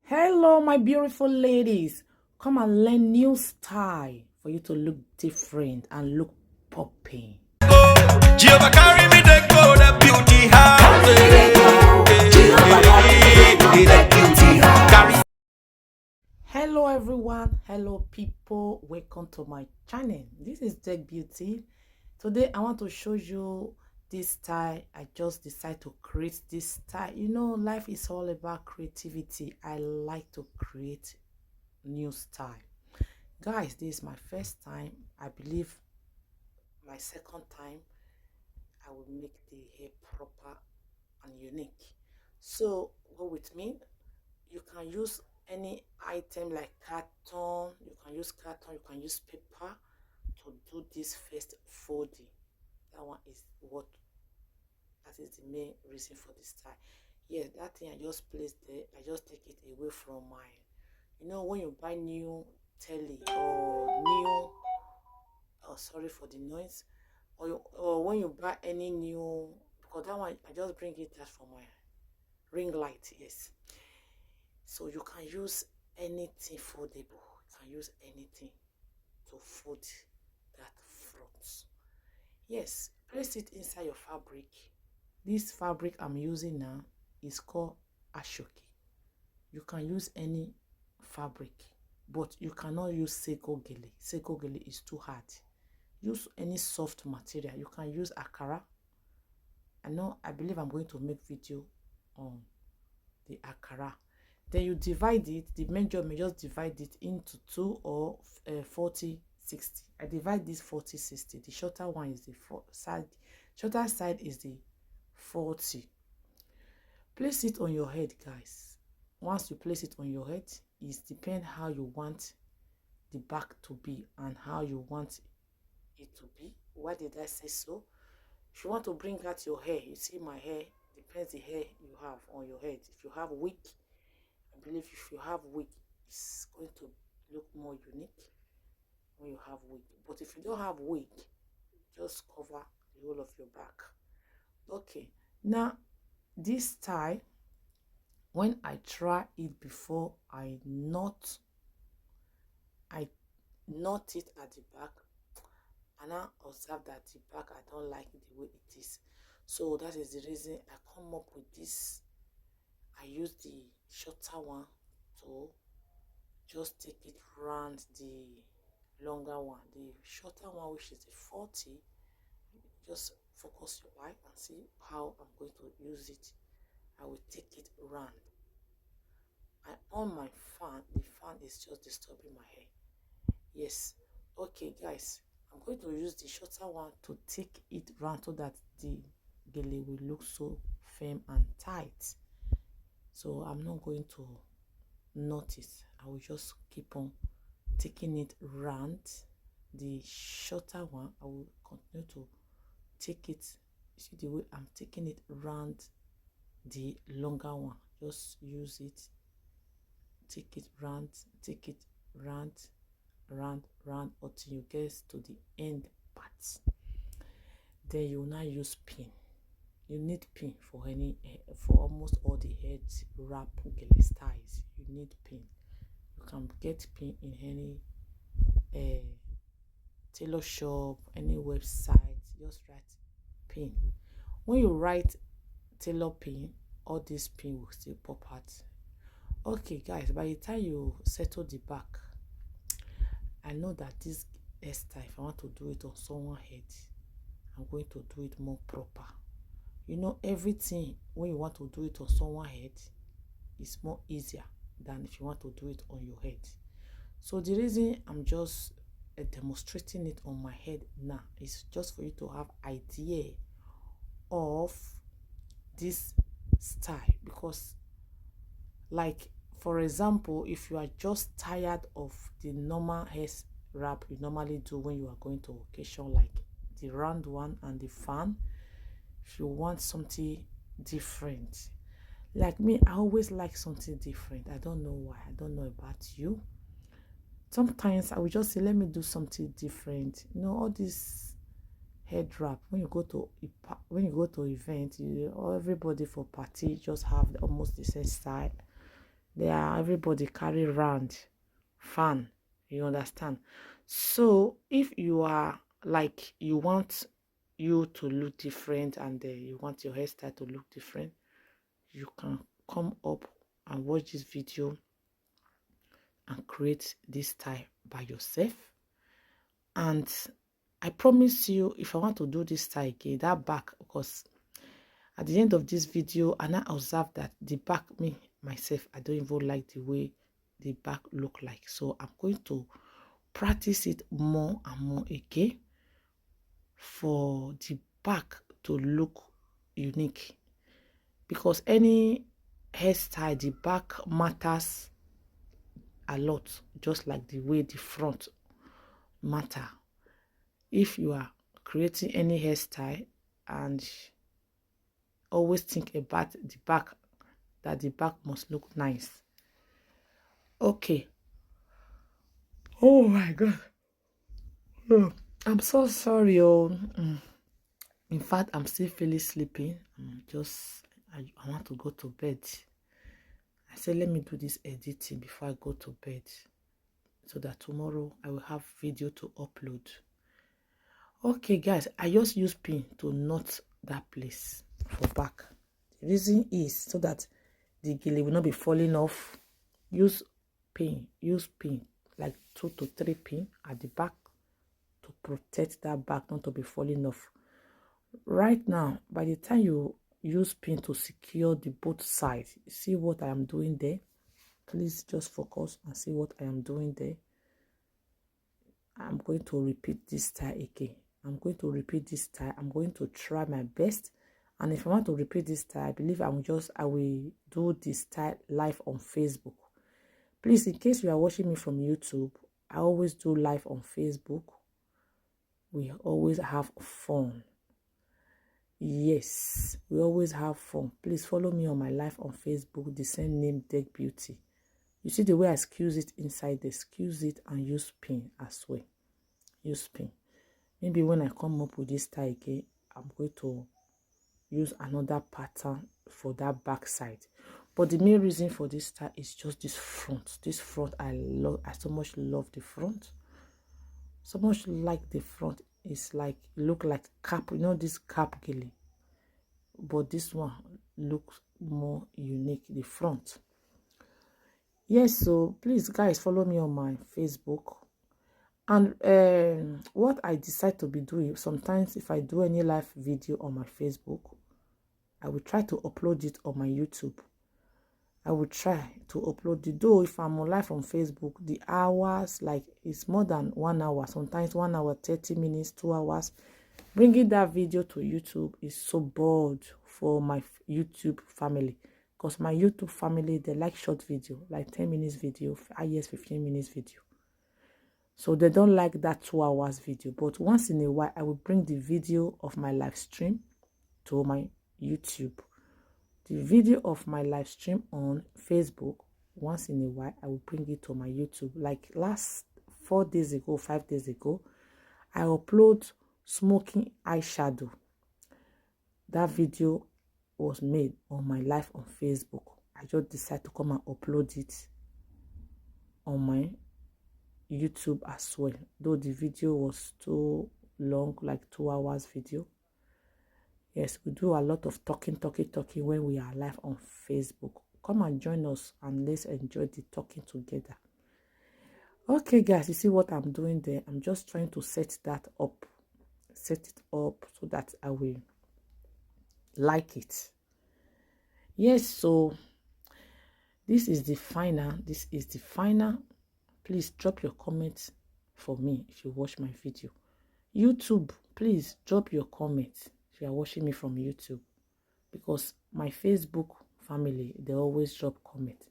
Hello, my beautiful ladies. Come and learn new style for you to look different and look popping. Jehovah carry me the go, the beauty house. Hello, everyone. Hello, people. Welcome to my channel. This is Tech Beauty. Today, I want to show you this style. I just decided to create this style. You know, life is all about creativity. I like to create new style. Guys, this is my first time. I believe my second time I will make the hair proper and unique. So go with me. You can use any item like carton. You can use carton. You can use paper to do this first folding. That one is what. That is the main reason for this style. Yes, that thing I just placed there. I just take it away from my. You know when you buy new telly or new. Oh, sorry for the noise. Or when you buy any new, because that one I just bring it out from my ring light. Yes, so you can use anything foldable. You can use anything to fold that front. Yes, place it inside your fabric. This fabric I'm using now is called ashoki. You can use any fabric, but you cannot use Gele. Gele is too hard. Use any soft material. You can use akara. I believe I'm going to make video on the akara. Then you divide it. The measurement, just divide it into 2 or 40, 60. I divide this 40, 60. The shorter one is the shorter side is the 40. Place it on your head, guys. Once you place it on your head, it depends how you want the back to be and how you want it to be. Why did I say so? If you want to bring out your hair, you see my hair, depends the hair you have on your head. If you have wig, I believe if you have wig, it's going to look more unique when you have wig. But if you don't have wig, just cover the whole of your back. Okay, now this style, when I try it before, I knot it at the back, and I observe that the back I don't like it the way it is. So that is the reason I come up with this. I use the shorter one to just take it round the longer one. The shorter one, which is the 40, just focus your eye and see how I'm going to use it. I will take it round. I on my fan. The fan is just disturbing my hair. Yes. Okay, guys. I'm going to use the shorter one to take it round so that the gele will look so firm and tight. So I'm not going to knot it. I will just keep on taking it round. The shorter one, I will continue to take it. See the way I'm taking it round the longer one. Just use it. Take it round. Take it round. Round until you get to the end part. Then you will now use pin. You need pin for almost all the head wrap gele styles. You need pin. You can get pin in any tailor shop, any website. Just write pin. When you write tailor pin, all this pin will still pop out. Okay, guys, by the time you settle the back, I know that this hairstyle, if I want to do it on someone's head, I'm going to do it more proper. You know, everything when you want to do it on someone's head is more easier than if you want to do it on your head. So the reason I'm just demonstrating it on my head now is just for you to have idea of this style. Because, like, for example, if you are just tired of the normal hair wrap you normally do when you are going to occasion, like the round one and the fan, if you want something different, like me, I always like something different. I don't know why. I don't know about you. Sometimes I will just say, let me do something different. You know, all this head wrap, when you go to event, everybody for party just have almost the same style. They are everybody carry round fan. You understand? So if you are like you want you to look different and you want your hairstyle to look different, you can come up and watch this video and create this style by yourself. And I promise you, if I want to do this style again, that back, because at the end of this video, and I observe that the back, me myself, I don't even like the way the back look like. So I'm going to practice it more and more again for the back to look unique, because any hairstyle, the back matters a lot, just like the way the front matter. If you are creating any hairstyle and always think about the back, that the back must look nice. Okay. Oh my god. Oh, I'm so sorry. In fact, I'm still feeling sleepy. I want to go to bed. I said, let me do this editing before I go to bed, so that tomorrow I will have video to upload. Okay, guys, I just use pin to knot that place for back. The reason is so that the gele will not be falling off. Use pin like 2 to 3 pin at the back to protect that back not to be falling off. Right now, by the time you use pin to secure the both sides, see what I am doing there? Please just focus and see what I am doing there. I'm going to repeat this style again. I'm going to repeat this style. I'm going to try my best. And if I want to repeat this style, I believe I will do this style live on Facebook. Please, in case you are watching me from YouTube, I always do live on Facebook. We always have fun. Yes, we always have fun. Please follow me on my live on Facebook, the same name, Deck Beauty. You see the way I squeeze it inside there, squeeze it and use pin as well. Use pin. Maybe when I come up with this style again, I'm going to use another pattern for that back side. But the main reason for this style is just this front. This front, I so much love the front. So much like the front. It's like, look like cap, you know, this cap gele. But this one looks more unique, the front. Yes, so please guys follow me on my Facebook. And what I decide to be doing, sometimes if I do any live video on my Facebook, I will try to upload it on my YouTube. I will try to upload it. Though if I'm on live on Facebook, the hours, like, it's more than 1 hour, sometimes 1 hour 30 minutes, 2 hours. Bringing that video to YouTube is so bored for my YouTube family, because my YouTube family, they like short video, like 10 minutes video, 15 minutes video. So they don't like that 2 hours video. But once in a while, I will bring the video of my live stream to my YouTube. The video of my live stream on Facebook, once in a while, I will bring it to my YouTube. Like last 4 days ago, 5 days ago, I upload smoking eyeshadow. That video was made on my live on Facebook. I just decided to come and upload it on my YouTube as well, though the video was too long, like 2 hours video. Yes, we do a lot of talking when we are live on Facebook. Come and join us and let's enjoy the talking together. Okay guys, you see what I'm doing there? I'm just trying to set it up so that I will like it. Yes, so this is the final. Please drop your comments for me if you watch my video. YouTube, please drop your comments if you are watching me from YouTube, because my Facebook family, they always drop comments.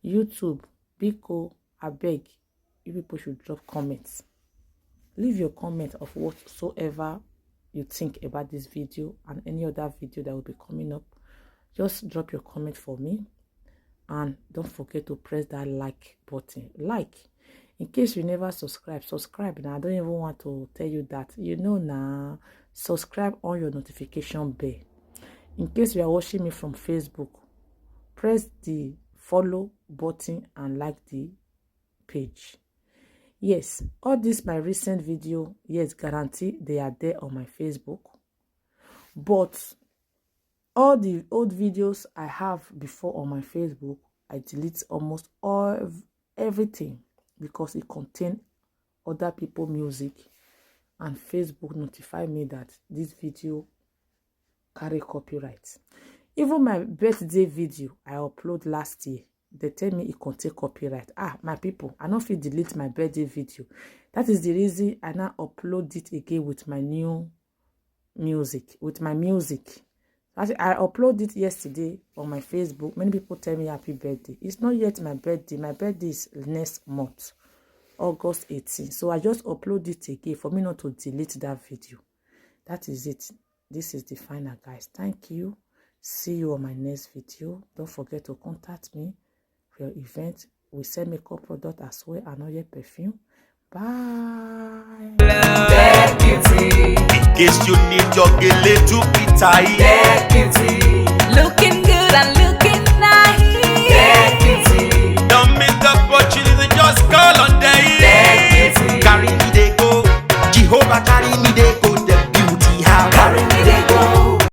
YouTube, Biko, I beg, you people should drop comments. Leave your comment of whatsoever you think about this video and any other video that will be coming up. Just drop your comment for me. And don't forget to press that like button. Like. In case you never subscribe now. I don't even want to tell you that. You know now. Subscribe on your notification bell. In case you are watching me from Facebook, press the follow button and like the page. Yes, all this my recent video, yes, guarantee they are there on my Facebook. But all the old videos I have before on my Facebook, I delete almost everything because it contained other people music, and Facebook notified me that this video carry copyright. Even my birthday video I upload last year, they tell me it contain copyright. My people, I don't feel delete my birthday video. That is the reason I now upload it again with my new music, with my music. I uploaded it yesterday on my Facebook. Many people tell me happy birthday. It's not yet my birthday. My birthday is next month, August 18. So I just upload it again for me not to delete that video. That is it. This is the final, guys. Thank you. See you on my next video. Don't forget to contact me for your event. We sell makeup product as well and all your perfume. Bye. In case you need your Gele to be tight.